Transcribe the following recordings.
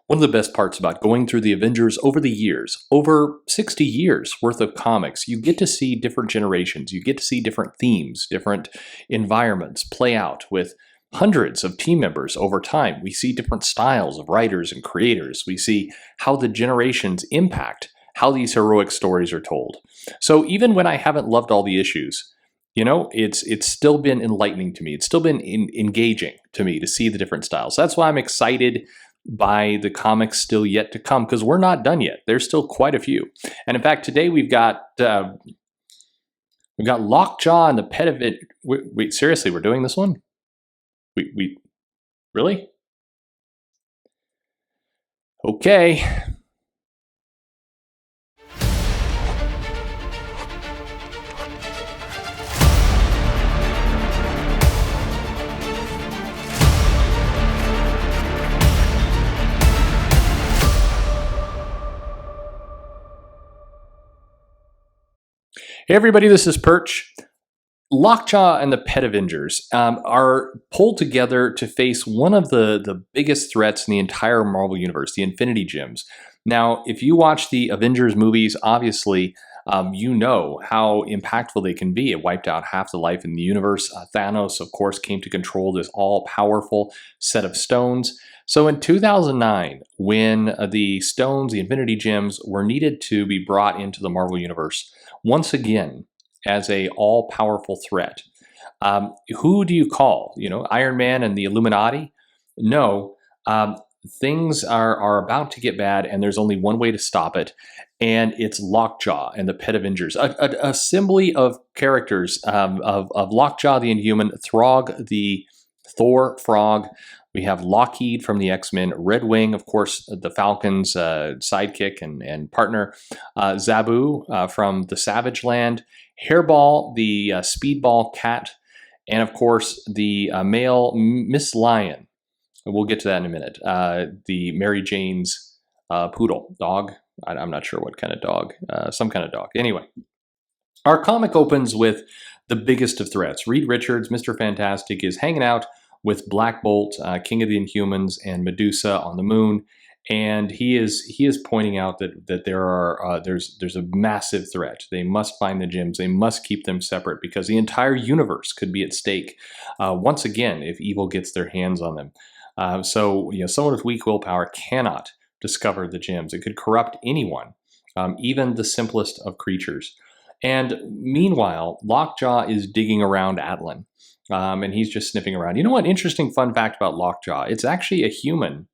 One of the best parts about going through the Avengers over the years, over 60 years worth of comics, you get to see different generations. You get to see different themes, different environments play out with hundreds of team members over time. We see different styles of writers and creators. We see how the generations impact how these heroic stories are told. So even when I haven't loved all the issues, it's still been enlightening to me. It's still been engaging to me to see the different styles. That's why I'm excited by the comics still yet to come, because we're not done yet. There's still quite a few. And in fact, today we've got Lockjaw and the Pet Avengers. Wait, seriously, we're doing this one? We really? Okay. Hey everybody, this is Perch. Lockjaw and the Pet Avengers are pulled together to face one of the biggest threats in the entire Marvel Universe, the Infinity Gems. Now, if you watch the Avengers movies, obviously, you know how impactful they can be. It wiped out half the life in the universe. Thanos, of course, came to control this all-powerful set of stones. So in 2009, when the stones, the Infinity Gems, were needed to be brought into the Marvel Universe, once again, as a all-powerful threat, who do you call? Iron Man and the Illuminati? No, things are about to get bad, and there's only one way to stop it, and it's Lockjaw and the Pet Avengers, a assembly of characters of Lockjaw the Inhuman, Throg the Thor Frog. We have Lockheed from the X-Men, Redwing, of course, the Falcon's sidekick and partner, Zabu from the Savage Land, Hairball, the speedball cat, and of course the male Miss Lion. We'll get to that in a minute. The Mary Jane's poodle, dog. I'm not sure what kind of dog, some kind of dog. Anyway, our comic opens with the biggest of threats. Reed Richards, Mr. Fantastic, is hanging out with Black Bolt, King of the Inhumans, and Medusa on the moon, and he is pointing out that there's a massive threat. They must find the gems. They must keep them separate because the entire universe could be at stake once again if evil gets their hands on them. So someone with weak willpower cannot discover the gems. It could corrupt anyone, even the simplest of creatures. And meanwhile, Lockjaw is digging around Atlan. And he's just sniffing around. You know what? Interesting fun fact about Lockjaw. It's actually a human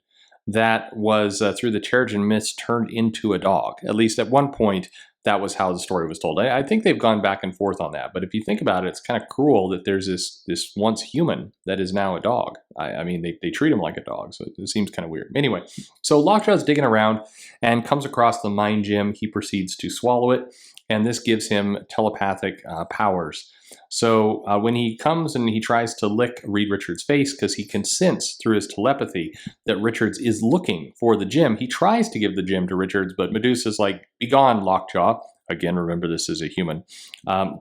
that was, through the Terrigen Mist, turned into a dog. At least at one point, that was how the story was told. I think they've gone back and forth on that. But if you think about it, it's kind of cruel that there's this once human that is now a dog. I mean, they treat him like a dog, so it seems kind of weird. Anyway, so Lockjaw's digging around and comes across the mind gem. He proceeds to swallow it, and this gives him telepathic powers. So when he comes and he tries to lick Reed Richards' face because he can sense through his telepathy that Richards is looking for the gem, he tries to give the gem to Richards, but Medusa's like, "Be gone, Lockjaw." Again, remember this is a human.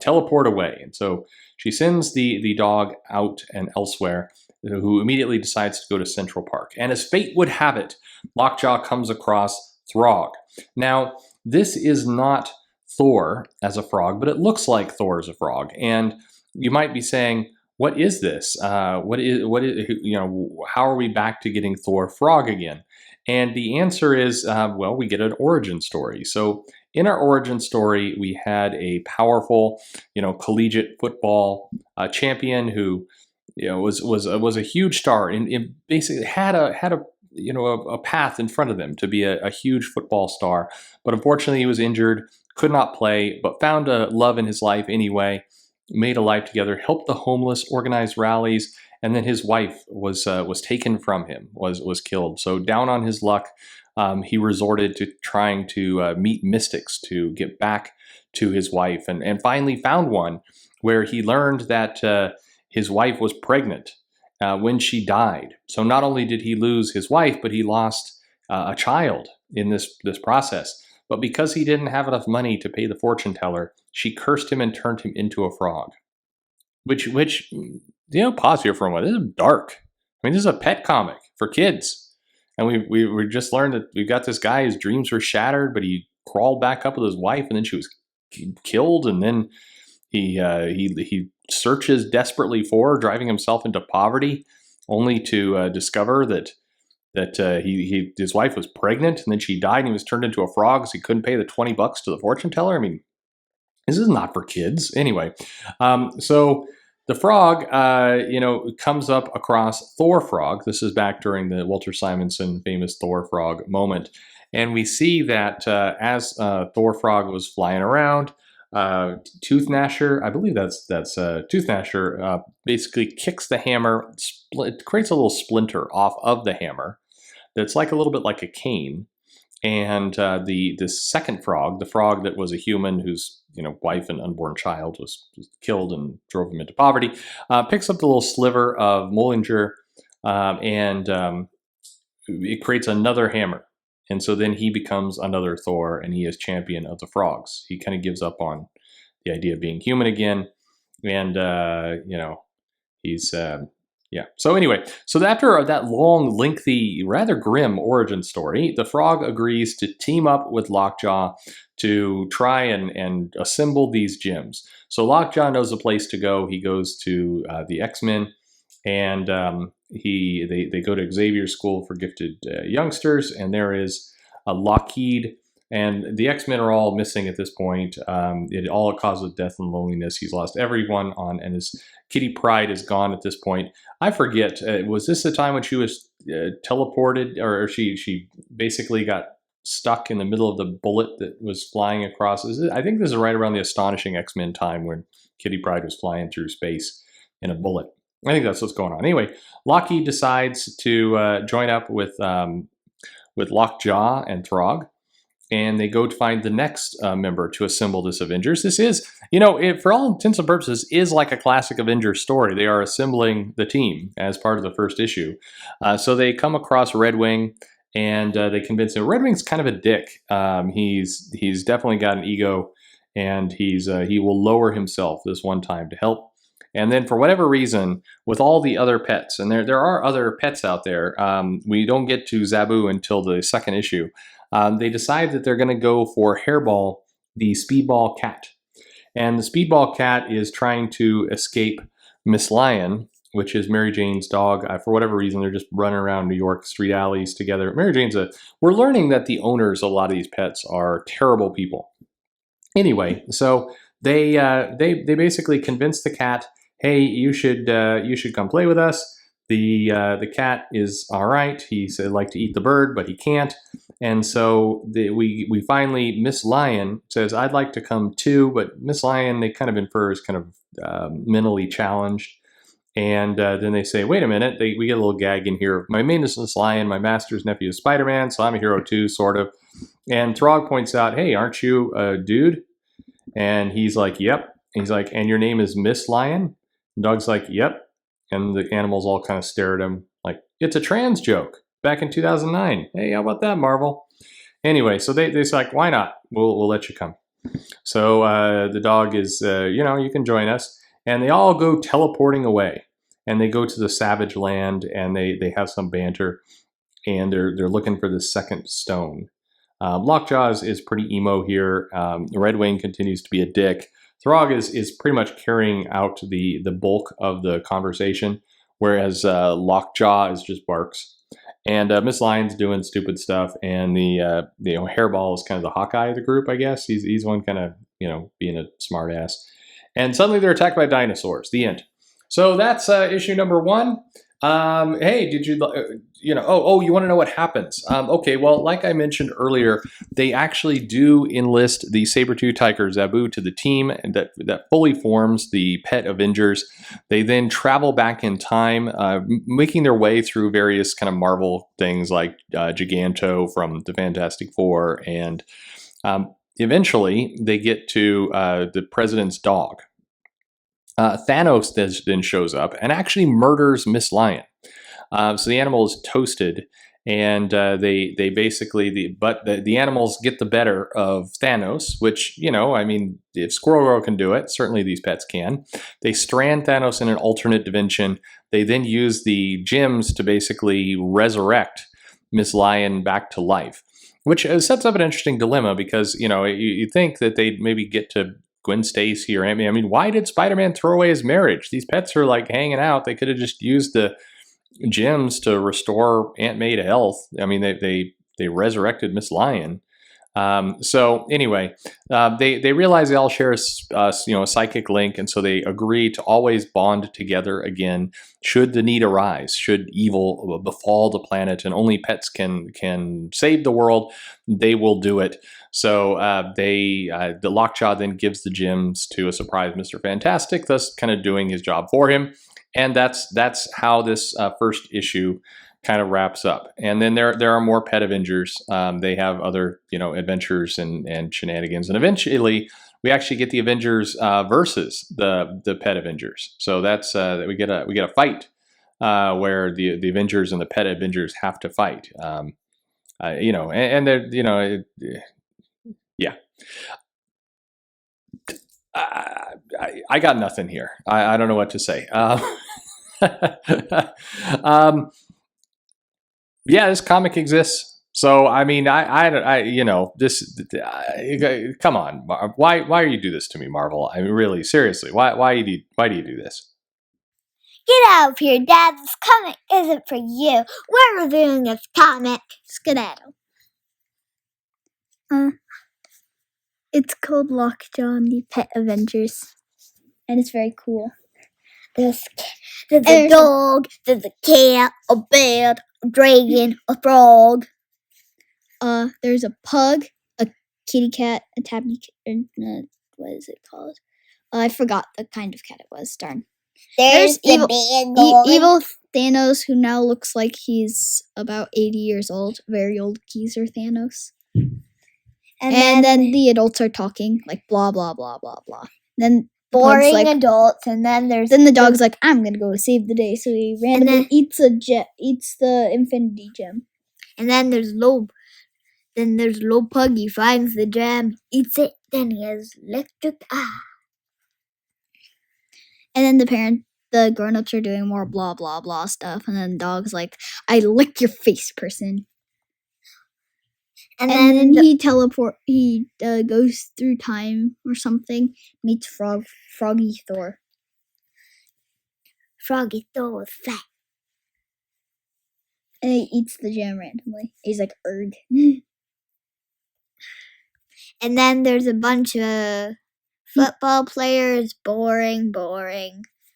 Teleport away. And so she sends the dog out and elsewhere, who immediately decides to go to Central Park. And as fate would have it, Lockjaw comes across Throg. Now, this is not Thor as a frog, but it looks like Thor as a frog. And you might be saying, what is this? What is, how are we back to getting Thor frog again? And the answer is, well, we get an origin story. So in our origin story, we had a powerful, collegiate football champion who, was a huge star and basically had a path in front of them to be a huge football star. But unfortunately, he was injured, could not play, but found a love in his life anyway, made a life together, helped the homeless, organized rallies, and then his wife was taken from him, was killed. So down on his luck, he resorted to trying to meet mystics to get back to his wife, and finally found one where he learned that his wife was pregnant when she died. So not only did he lose his wife, but he lost a child in this process. But because he didn't have enough money to pay the fortune teller, she cursed him and turned him into a frog. Which pause here for a moment. This is dark. I mean, this is a pet comic for kids. And we just learned that we've got this guy, his dreams were shattered, but he crawled back up with his wife, and then she was killed, and then he searches desperately for her, driving himself into poverty, only to discover that his wife was pregnant, and then she died, and he was turned into a frog, so he couldn't pay the $20 to the fortune teller. I mean, this is not for kids. Anyway, so the frog, comes up across Thor Frog. This is back during the Walter Simonson famous Thor Frog moment. And we see that as Thor Frog was flying around, Tooth Gnasher, I believe that's Tooth Gnasher, basically kicks the hammer, creates a little splinter off of the hammer that's like a little bit like a cane. And the second frog, the frog that was a human whose wife and unborn child was killed and drove him into poverty, picks up the little sliver of Mollinger, and it creates another hammer. And so then he becomes another Thor, and he is champion of the frogs. He kind of gives up on the idea of being human again, and he's yeah. So anyway, so after that long, lengthy, rather grim origin story, the frog agrees to team up with Lockjaw to try and assemble these gems. So Lockjaw knows a place to go. He goes to the X-Men, and they go to Xavier's School for Gifted Youngsters, and there is a Lockheed, and the X-Men are all missing at this point. It all causes death and loneliness. He's lost everyone on, and his Kitty Pryde is gone at this point. I forget, was this the time when she was teleported, or she basically got stuck in the middle of the bullet that was flying across? I think this is right around the Astonishing X-Men time when Kitty Pryde was flying through space in a bullet. I think that's what's going on. Anyway, Lockheed decides to join up with Lockjaw and Throg, and they go to find the next member to assemble this Avengers. This is, for all intents and purposes, is like a classic Avengers story. They are assembling the team as part of the first issue. So they come across Redwing, and they convince him. Redwing's kind of a dick. He's definitely got an ego, and he will lower himself this one time to help. And then for whatever reason, with all the other pets, and there are other pets out there, we don't get to Zabu until the second issue. They decide that they're going to go for Hairball, the speedball cat. And the speedball cat is trying to escape Miss Lion, which is Mary Jane's dog. For whatever reason, they're just running around New York street alleys together. Mary Jane's we're learning that the owners of a lot of these pets are terrible people. Anyway, so they basically convince the cat, hey, you should come play with us. The cat is all right. He'd like to eat the bird, but he can't. And so we finally, Miss Lion says, I'd like to come too, but Miss Lion, they kind of infer is kind of mentally challenged. And then they say, wait a minute, we get a little gag in here. My name is Miss Lion, my master's nephew is Spider-Man, so I'm a hero too, sort of. And Throg points out, hey, aren't you a dude? And he's like, yep. And he's like, and your name is Miss Lion? The dog's like, yep. And the animals all kind of stare at him like, it's a trans joke back in 2009. Hey, how about that, Marvel? Anyway, so they're like, why not? We'll let you come. So the dog is, you can join us. And they all go teleporting away. And they go to the Savage Land, and they have some banter. And they're looking for the second stone. Lockjaw is pretty emo here. Redwing continues to be a dick. Throg is pretty much carrying out the bulk of the conversation, whereas Lockjaw is just barks. And Miss Lion's doing stupid stuff, and the Hairball is kind of the Hawkeye of the group, I guess. He's one kind of being a smart ass. And suddenly they're attacked by dinosaurs. The end. So that's issue number 1. Hey, did you, you want to know what happens? Okay, well, like I mentioned earlier, they actually do enlist the saber-tooth tiger Zabu to the team that fully forms the Pet Avengers. They then travel back in time, making their way through various kind of Marvel things like Giganto from the Fantastic Four, and eventually they get to the president's dog. Thanos then shows up and actually murders Miss Lion. So the animal is toasted, and they basically the animals get the better of Thanos, which if Squirrel Girl can do it, certainly these pets can. They strand Thanos in an alternate dimension. They then use the gems to basically resurrect Miss Lion back to life, which sets up an interesting dilemma because, you think that they'd maybe get to Gwen Stacy or Aunt May. I mean, why did Spider-Man throw away his marriage? These pets are like hanging out. They could have just used the gems to restore Aunt May to health. I mean, they resurrected Miss Lion. So anyway, they realize they all share a psychic link, and so they agree to always bond together again should the need arise, should evil befall the planet, and only pets can save the world. They will do it. So the Lockjaw then gives the gems to a surprise Mr. Fantastic, thus kind of doing his job for him. And that's how this first issue kind of wraps up. And then there are more Pet Avengers. They have other adventures and shenanigans. And eventually, we actually get the Avengers versus the Pet Avengers. So that's we get a fight where the Avengers and the Pet Avengers have to fight. And they're yeah. I got nothing here. I don't know what to say. Yeah, this comic exists. So I mean, come on, why do you do this to me, Marvel? I mean, really, seriously, why do you do this? Get out of here, Dad! This comic isn't for you. We're reviewing this comic. Skedaddle. It's called Lockjaw and the Pet Avengers, and it's very cool. There's a dog, there's a cat, a bear, a dragon, a frog. There's a pug, a kitty cat, a tabby cat. What is it called? I forgot the kind of cat it was. Darn. There's evil Thanos, who now looks like he's about 80 years old. Very old geezer Thanos. And then the adults are talking, like blah, blah, blah, blah, blah. Then boring adults, and then the dog's like, I'm gonna go save the day, so he randomly eats the Infinity Gem. And then there's Low Pug. He finds the gem, eats it, then he has electric eye. And then the grown-ups are doing more blah blah blah stuff, and then the dog's like, I lick your face, person. And then he goes through time or something, meets Froggy Thor. Froggy Thor was fat. And he eats the gem randomly. He's like, erg. And then there's a bunch of football players. Boring.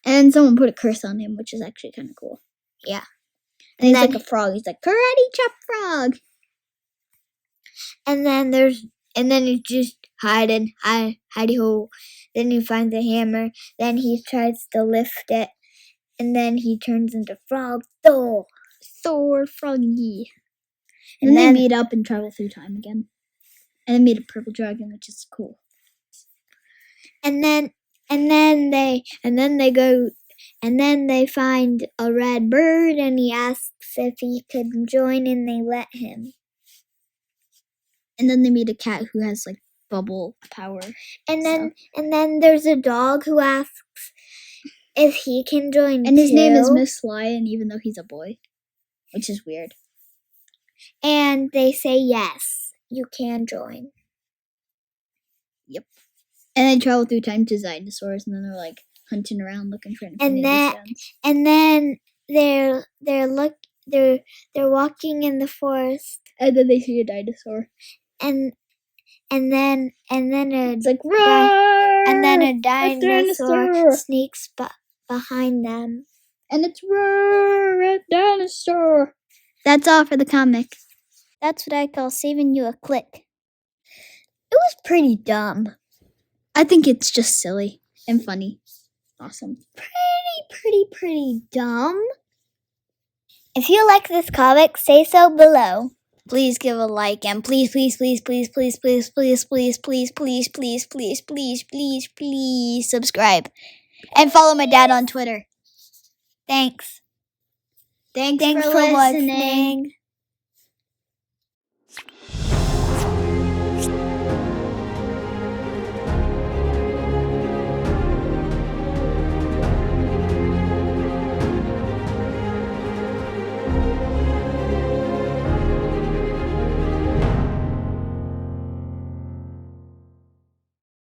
And someone put a curse on him, which is actually kind of cool. Yeah. And he's like a frog. He's like, karate chop frog. And then he's just hidey ho. Then he finds a hammer. Then he tries to lift it. And then he turns into Frog Thor. Thor Froggy. And then they meet up and travel through time again. And then meet a purple dragon, which is cool. And then they find a red bird, and he asks if he could join, and they let him. And then they meet a cat who has like bubble power. And then there's a dog who asks if he can join. And his name is Miss Lion, even though he's a boy, which is weird. And they say yes, you can join. Yep. And they travel through time to dinosaurs, and then they're like hunting around looking for Infinity Stones. And then they're walking in the forest. And then they see a dinosaur. And then it's like roar! And then a dinosaur sneaks behind them. And it's roar, a dinosaur. That's all for the comic. That's what I call saving you a click. It was pretty dumb. I think it's just silly and funny. Awesome. Pretty dumb. If you like this comic, say so below. Please give a like, and please subscribe. And follow my dad on Twitter. Thanks Thanks for listening.